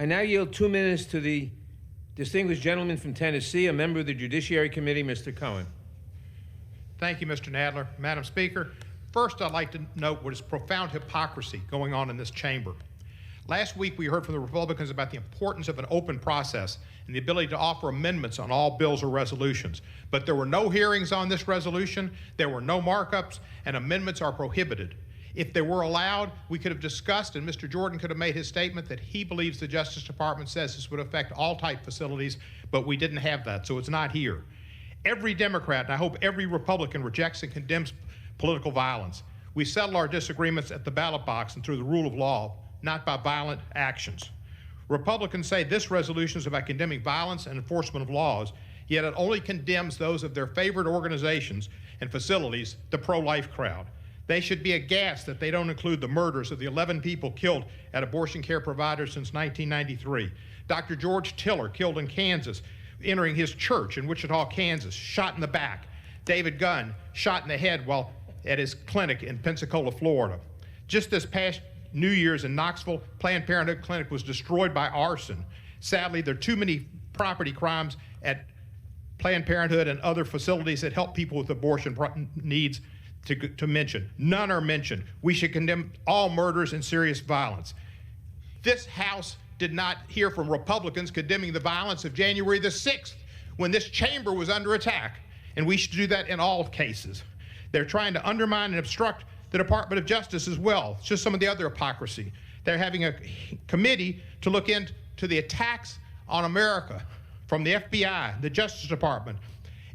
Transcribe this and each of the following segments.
I now yield 2 minutes to the distinguished gentleman from Tennessee, a member of the Judiciary Committee, Mr. Cohen. Thank you, Mr. Nadler. Madam Speaker, first I'd like to note what is profound hypocrisy going on in this chamber. Last week we heard from the Republicans about the importance of an open process and the ability to offer amendments on all bills or resolutions. But there were no hearings on this resolution, there were no markups, and amendments are prohibited. If they were allowed, we could have discussed, and Mr. Jordan could have made his statement that he believes the Justice Department says this would affect all type facilities, but we didn't have that, so it's not here. Every Democrat, and I hope every Republican, rejects and condemns political violence. We settle our disagreements at the ballot box and through the rule of law, not by violent actions. Republicans say this resolution is about condemning violence and enforcement of laws, yet it only condemns those of their favorite organizations and facilities, the pro-life crowd. They should be aghast that they don't include the murders of the 11 people killed at abortion care providers since 1993. Dr. George Tiller, killed in Kansas, entering his church in Wichita, Kansas, shot in the back. David Gunn, shot in the head while at his clinic in Pensacola, Florida. Just this past New Year's in Knoxville, Planned Parenthood clinic was destroyed by arson. Sadly, there are too many property crimes at Planned Parenthood and other facilities that help people with abortion needs to mention. None are mentioned. We should condemn all murders and serious violence. This House did not hear from Republicans condemning the violence of January the 6th when this chamber was under attack, and we should do that in all cases. They're trying to undermine and obstruct the Department of Justice as well. It's just some of the other hypocrisy. They're having a committee to look into the attacks on America from the FBI, the Justice Department,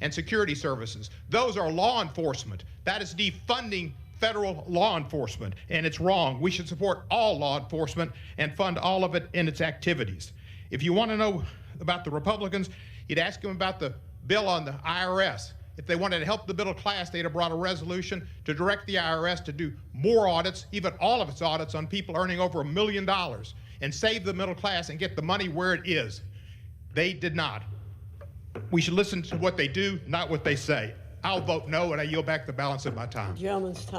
and security services. Those are law enforcement. That is defunding federal law enforcement, and it's wrong. We should support all law enforcement and fund all of it in its activities. If you want to know about the Republicans, you'd ask them about the bill on the IRS. If they wanted to help the middle class, they'd have brought a resolution to direct the IRS to do more audits, even all of its audits, on people earning over $1 million and save the middle class and get the money where it is. They did not. We should listen to what they do, not what they say. I'll vote no, and I yield back the balance of my time. Gentleman's time.